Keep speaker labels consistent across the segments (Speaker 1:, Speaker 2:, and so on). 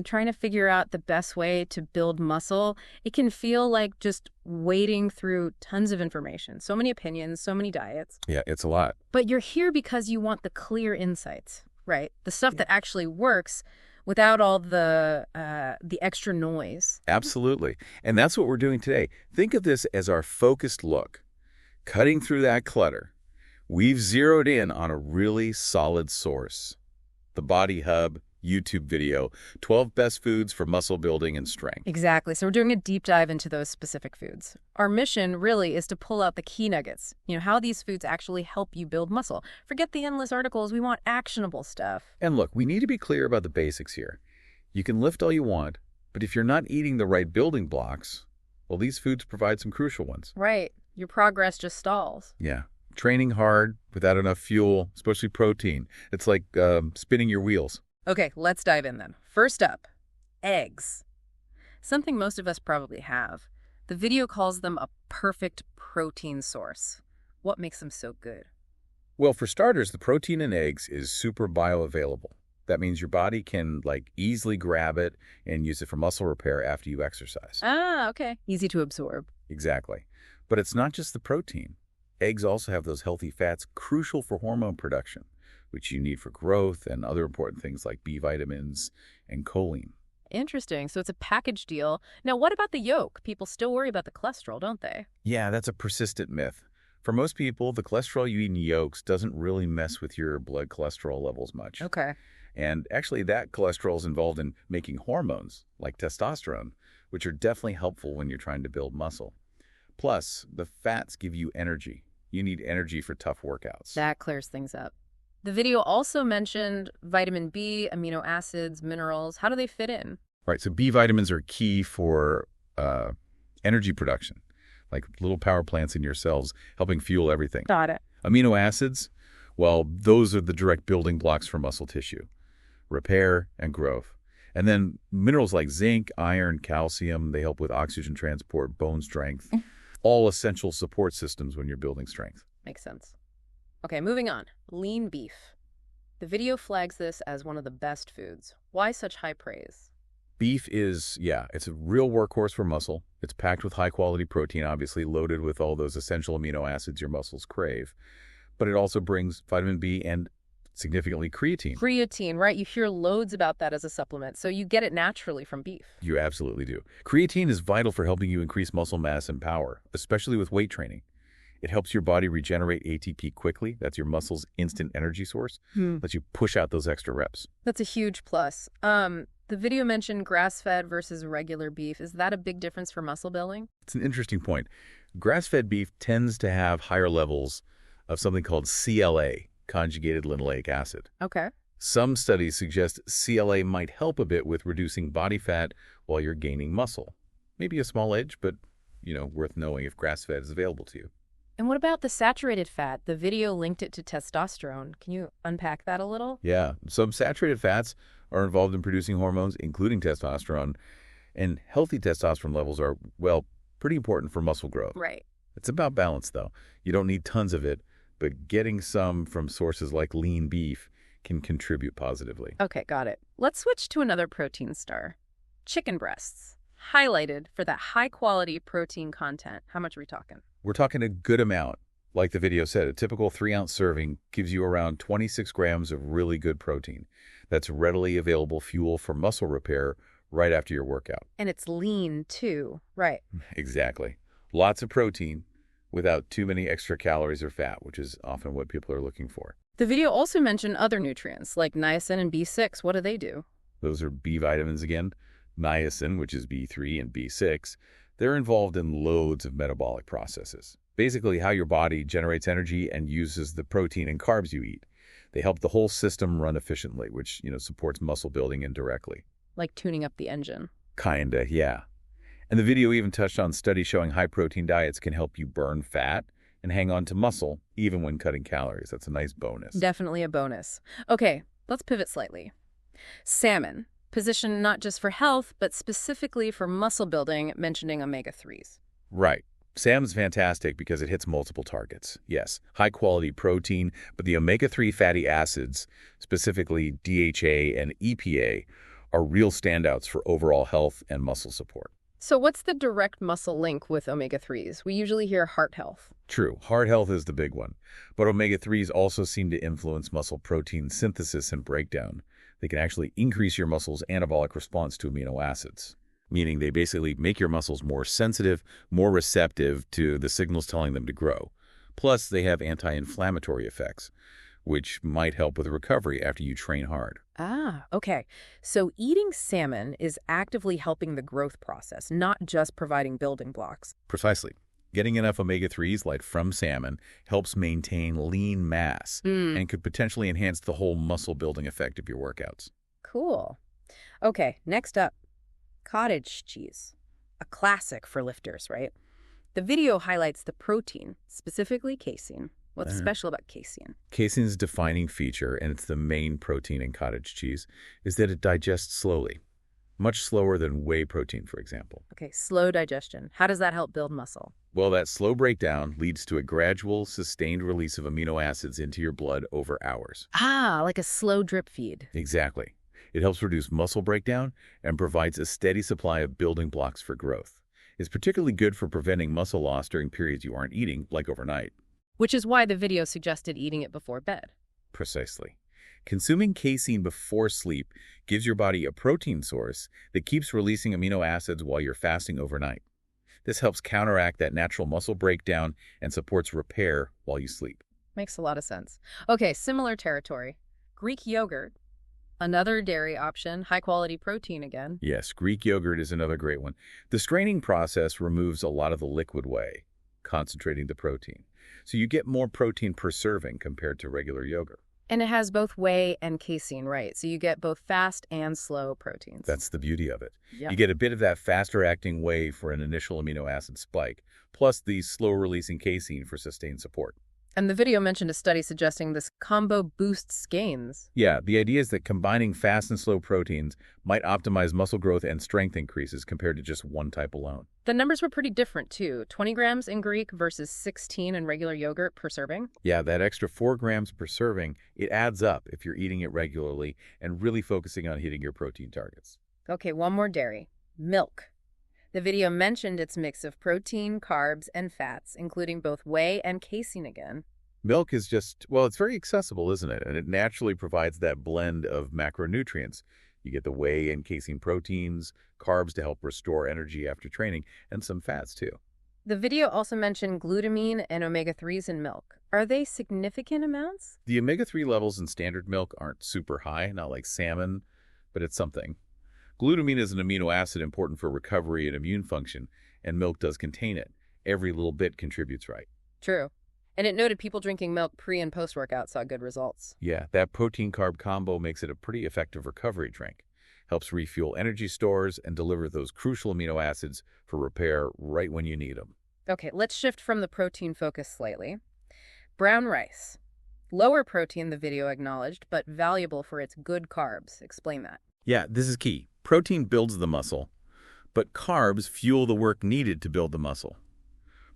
Speaker 1: trying to figure out the best way to build muscle, it can feel like just wading through tons of information. So many opinions, so many diets.
Speaker 2: Yeah, it's a lot.
Speaker 1: But you're here because you want the clear insights, right? The stuff that actually works without all the extra noise.
Speaker 2: Absolutely. And that's what we're doing today. Think of this as our focused look. Cutting through that clutter, we've zeroed in on a really solid source. The Body Hub YouTube video, 12 best foods for muscle building and strength.
Speaker 1: Exactly. So we're doing a deep dive into those specific foods. Our mission really is to pull out the key nuggets, how these foods actually help you build muscle. Forget the endless articles. We want actionable stuff.
Speaker 2: And look, we need to be clear about the basics here. You can lift all you want, but if you're not eating the right building blocks, well, these foods provide some crucial ones.
Speaker 1: Right. Your progress just stalls.
Speaker 2: Yeah. Training hard without enough fuel, especially protein. It's like spinning your wheels.
Speaker 1: Okay, let's dive in then. First up, eggs. Something most of us probably have. The video calls them a perfect protein source. What makes them so good?
Speaker 2: Well, for starters, the protein in eggs is super bioavailable. That means your body can easily grab it and use it for muscle repair after you exercise.
Speaker 1: Ah, okay. Easy to absorb.
Speaker 2: Exactly. But it's not just the protein. Eggs also have those healthy fats crucial for hormone production, which you need for growth and other important things like B vitamins and choline.
Speaker 1: Interesting. So it's a package deal. Now, what about the yolk? People still worry about the cholesterol, don't they?
Speaker 2: Yeah, that's a persistent myth. For most people, the cholesterol you eat in yolks doesn't really mess with your blood cholesterol levels much.
Speaker 1: Okay.
Speaker 2: And actually, that cholesterol is involved in making hormones, like testosterone, which are definitely helpful when you're trying to build muscle. Plus, the fats give you energy. You need energy for tough workouts.
Speaker 1: That clears things up. The video also mentioned vitamin B, amino acids, minerals. How do they fit in?
Speaker 2: Right, so B vitamins are key for energy production, like little power plants in your cells, helping fuel everything.
Speaker 1: Got it.
Speaker 2: Amino acids, well, those are the direct building blocks for muscle tissue, repair and growth. And then minerals like zinc, iron, calcium, they help with oxygen transport, bone strength, all essential support systems when you're building strength.
Speaker 1: Makes sense. Okay, moving on. Lean beef. The video flags this as one of the best foods. Why such high praise?
Speaker 2: Beef is, it's a real workhorse for muscle. It's packed with high-quality protein, obviously loaded with all those essential amino acids your muscles crave. But it also brings vitamin B and significantly creatine.
Speaker 1: Creatine, right? You hear loads about that as a supplement, so you get it naturally from beef.
Speaker 2: You absolutely do. Creatine is vital for helping you increase muscle mass and power, especially with weight training. It helps your body regenerate ATP quickly. That's your muscle's instant energy source. Lets you push out those extra reps.
Speaker 1: That's a huge plus. The video mentioned grass-fed versus regular beef. Is that a big difference for muscle building?
Speaker 2: It's an interesting point. Grass-fed beef tends to have higher levels of something called CLA, conjugated linoleic acid.
Speaker 1: Okay.
Speaker 2: Some studies suggest CLA might help a bit with reducing body fat while you're gaining muscle. Maybe a small edge, but, worth knowing if grass-fed is available to you.
Speaker 1: And what about the saturated fat? The video linked it to testosterone. Can you unpack that a little?
Speaker 2: Yeah, some saturated fats are involved in producing hormones, including testosterone, and healthy testosterone levels are, pretty important for muscle growth.
Speaker 1: Right.
Speaker 2: It's about balance, though. You don't need tons of it, but getting some from sources like lean beef can contribute positively.
Speaker 1: Okay, got it. Let's switch to another protein star. Chicken breasts, highlighted for that high-quality protein content. How much are we talking?
Speaker 2: We're talking a good amount. Like the video said, a typical 3-ounce serving gives you around 26 grams of really good protein. That's readily available fuel for muscle repair right after your workout.
Speaker 1: And it's lean, too. Right.
Speaker 2: Exactly. Lots of protein without too many extra calories or fat, which is often what people are looking for.
Speaker 1: The video also mentioned other nutrients, like niacin and B6. What do they do?
Speaker 2: Those are B vitamins again. Niacin, which is B3, and B6. They're involved in loads of metabolic processes. Basically, how your body generates energy and uses the protein and carbs you eat. They help the whole system run efficiently, which, supports muscle building indirectly.
Speaker 1: Like tuning up the engine.
Speaker 2: Kinda, yeah. And the video even touched on studies showing high-protein diets can help you burn fat and hang on to muscle, even when cutting calories. That's a nice bonus.
Speaker 1: Definitely a bonus. Okay, let's pivot slightly. Salmon. Positioned not just for health, but specifically for muscle building, mentioning omega-3s.
Speaker 2: Right. Salmon's fantastic because it hits multiple targets. Yes, high-quality protein, but the omega-3 fatty acids, specifically DHA and EPA, are real standouts for overall health and muscle support.
Speaker 1: So what's the direct muscle link with omega-3s? We usually hear heart health.
Speaker 2: True, heart health is the big one, but omega-3s also seem to influence muscle protein synthesis and breakdown. They can actually increase your muscle's anabolic response to amino acids, meaning they basically make your muscles more sensitive, more receptive to the signals telling them to grow. Plus, they have anti-inflammatory effects, which might help with recovery after you train hard.
Speaker 1: Ah, okay. So eating salmon is actively helping the growth process, not just providing building blocks.
Speaker 2: Precisely. Getting enough omega-3s, like from salmon, helps maintain lean mass and could potentially enhance the whole muscle-building effect of your workouts.
Speaker 1: Cool. Okay, next up, cottage cheese. A classic for lifters, right? The video highlights the protein, specifically casein. What's special about casein?
Speaker 2: Casein's defining feature, and it's the main protein in cottage cheese, is that it digests slowly, much slower than whey protein, for example.
Speaker 1: Okay, slow digestion. How does that help build muscle?
Speaker 2: Well, that slow breakdown leads to a gradual, sustained release of amino acids into your blood over hours.
Speaker 1: Ah, like a slow drip feed.
Speaker 2: Exactly. It helps reduce muscle breakdown and provides a steady supply of building blocks for growth. It's particularly good for preventing muscle loss during periods you aren't eating, like overnight.
Speaker 1: Which is why the video suggested eating it before bed.
Speaker 2: Precisely. Consuming casein before sleep gives your body a protein source that keeps releasing amino acids while you're fasting overnight. This helps counteract that natural muscle breakdown and supports repair while you sleep.
Speaker 1: Makes a lot of sense. Okay, similar territory. Greek yogurt, another dairy option, high-quality protein again.
Speaker 2: Yes, Greek yogurt is another great one. The straining process removes a lot of the liquid whey, concentrating the protein. So you get more protein per serving compared to regular yogurt.
Speaker 1: And it has both whey and casein, right? So you get both fast and slow proteins.
Speaker 2: That's the beauty of it.
Speaker 1: Yep.
Speaker 2: You get a bit of that faster-acting whey for an initial amino acid spike, plus the slow-releasing casein for sustained support.
Speaker 1: And the video mentioned a study suggesting this combo boosts gains.
Speaker 2: Yeah, the idea is that combining fast and slow proteins might optimize muscle growth and strength increases compared to just one type alone.
Speaker 1: The numbers were pretty different, too. 20 grams in Greek versus 16 in regular yogurt per serving.
Speaker 2: Yeah, that extra 4 grams per serving, it adds up if you're eating it regularly and really focusing on hitting your protein targets.
Speaker 1: Okay, one more dairy. Milk. The video mentioned its mix of protein, carbs, and fats, including both whey and casein again.
Speaker 2: Milk is just, well, it's very accessible, isn't it? And it naturally provides that blend of macronutrients. You get the whey and casein proteins, carbs to help restore energy after training, and some fats too.
Speaker 1: The video also mentioned glutamine and omega-3s in milk. Are they significant amounts?
Speaker 2: The omega-3 levels in standard milk aren't super high, not like salmon, but it's something. Glutamine is an amino acid important for recovery and immune function, and milk does contain it. Every little bit contributes right.
Speaker 1: True. And it noted people drinking milk pre- and post-workout saw good results.
Speaker 2: Yeah, that protein-carb combo makes it a pretty effective recovery drink. Helps refuel energy stores and deliver those crucial amino acids for repair right when you need them.
Speaker 1: Okay, let's shift from the protein focus slightly. Brown rice. Lower protein, the video acknowledged, but valuable for its good carbs. Explain that.
Speaker 2: Yeah, this is key. Protein builds the muscle, but carbs fuel the work needed to build the muscle.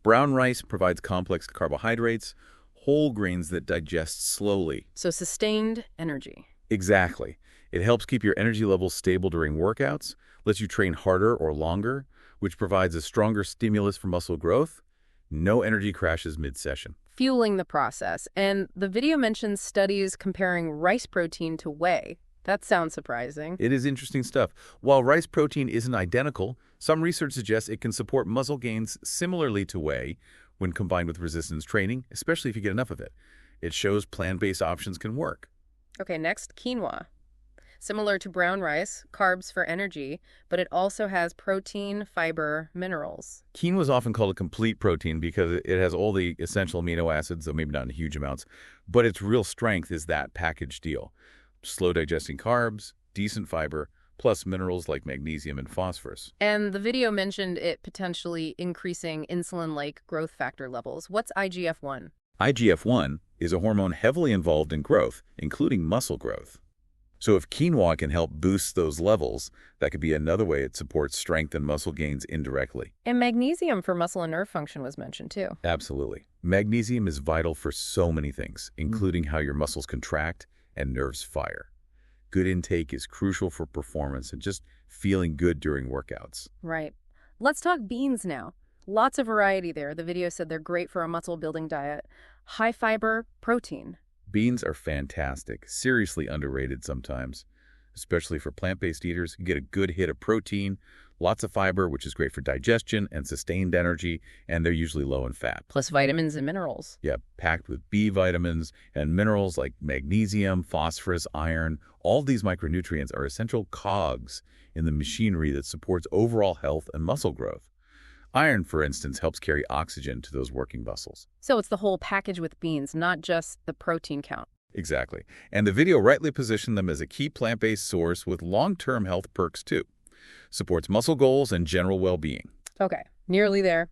Speaker 2: Brown rice provides complex carbohydrates, whole grains that digest slowly.
Speaker 1: So sustained energy.
Speaker 2: Exactly. It helps keep your energy levels stable during workouts, lets you train harder or longer, which provides a stronger stimulus for muscle growth. No energy crashes mid-session.
Speaker 1: Fueling the process. And the video mentions studies comparing rice protein to whey. That sounds surprising.
Speaker 2: It is interesting stuff. While rice protein isn't identical, some research suggests it can support muscle gains similarly to whey when combined with resistance training, especially if you get enough of it. It shows plant-based options can work.
Speaker 1: Okay, next, quinoa. Similar to brown rice, carbs for energy, but it also has protein, fiber, minerals.
Speaker 2: Quinoa is often called a complete protein because it has all the essential amino acids, though maybe not in huge amounts, but its real strength is that package deal. Slow digesting carbs, decent fiber, plus minerals like magnesium and phosphorus.
Speaker 1: And the video mentioned it potentially increasing insulin-like growth factor levels. What's IGF-1?
Speaker 2: IGF-1 is a hormone heavily involved in growth, including muscle growth. So if quinoa can help boost those levels, that could be another way it supports strength and muscle gains indirectly.
Speaker 1: And magnesium for muscle and nerve function was mentioned too.
Speaker 2: Absolutely. Magnesium is vital for so many things, including how your muscles contract and nerves fire. Good intake is crucial for performance and just feeling good during workouts.
Speaker 1: Right. Let's talk beans now. Lots of variety there. The video said they're great for a muscle-building diet. High fiber, protein.
Speaker 2: Beans are fantastic, seriously underrated sometimes, especially for plant-based eaters. You get a good hit of protein, lots of fiber, which is great for digestion and sustained energy, and they're usually low in fat.
Speaker 1: Plus vitamins and minerals.
Speaker 2: Yeah, packed with B vitamins and minerals like magnesium, phosphorus, iron. All these micronutrients are essential cogs in the machinery that supports overall health and muscle growth. Iron, for instance, helps carry oxygen to those working muscles.
Speaker 1: So it's the whole package with beans, not just the protein count.
Speaker 2: Exactly. And the video rightly positioned them as a key plant-based source with long-term health perks, too. Supports muscle goals and general well-being.
Speaker 1: Okay, nearly there.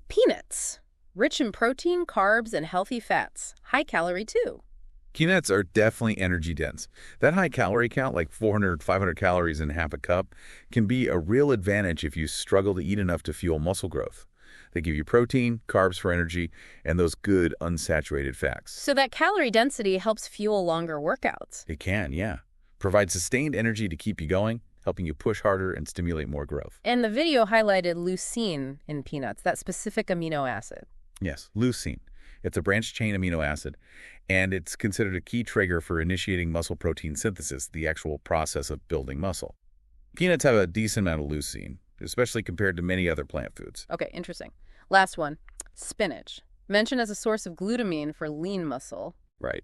Speaker 1: Peanuts. Rich in protein, carbs, and healthy fats. High calorie, too.
Speaker 2: Peanuts are definitely energy dense. That high calorie count, like 400, 500 calories in half a cup, can be a real advantage if you struggle to eat enough to fuel muscle growth. They give you protein, carbs for energy, and those good unsaturated fats.
Speaker 1: So that calorie density helps fuel longer workouts.
Speaker 2: It can, yeah. Provide sustained energy to keep you going, helping you push harder and stimulate more growth.
Speaker 1: And the video highlighted leucine in peanuts, that specific amino acid.
Speaker 2: Yes, leucine. It's a branched-chain amino acid, and it's considered a key trigger for initiating muscle protein synthesis, the actual process of building muscle. Peanuts have a decent amount of leucine, especially compared to many other plant foods.
Speaker 1: Okay, interesting. Last one, spinach. Mentioned as a source of glutamine for lean muscle.
Speaker 2: Right.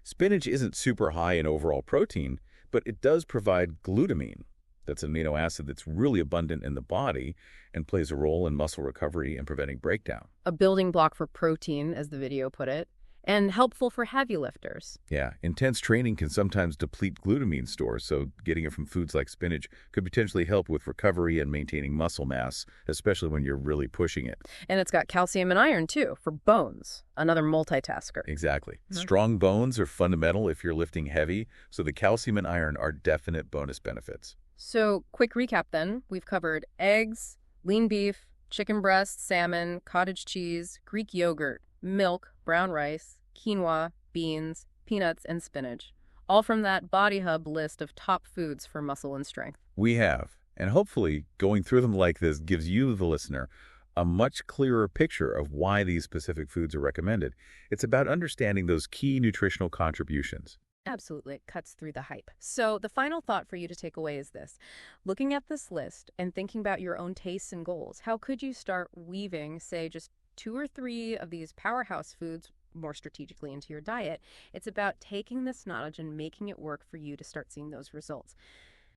Speaker 2: Spinach isn't super high in overall protein, but it does provide glutamine. That's an amino acid that's really abundant in the body and plays a role in muscle recovery and preventing breakdown.
Speaker 1: A building block for protein, as the video put it, and helpful for heavy lifters.
Speaker 2: Yeah, intense training can sometimes deplete glutamine stores, so getting it from foods like spinach could potentially help with recovery and maintaining muscle mass, especially when you're really pushing it.
Speaker 1: And it's got calcium and iron, too, for bones, another multitasker.
Speaker 2: Exactly. Strong bones are fundamental if you're lifting heavy, so the calcium and iron are definite bonus benefits.
Speaker 1: So, quick recap then. We've covered eggs, lean beef, chicken breast, salmon, cottage cheese, Greek yogurt, milk, brown rice, quinoa, beans, peanuts, and spinach. All from that Body Hub list of top foods for muscle and strength.
Speaker 2: We have, and hopefully going through them like this gives you, the listener, a much clearer picture of why these specific foods are recommended. It's about understanding those key nutritional contributions.
Speaker 1: Absolutely. It cuts through the hype. So the final thought for you to take away is this. Looking at this list and thinking about your own tastes and goals, how could you start weaving, say, just 2 or 3 of these powerhouse foods more strategically into your diet? It's about taking this knowledge and making it work for you to start seeing those results.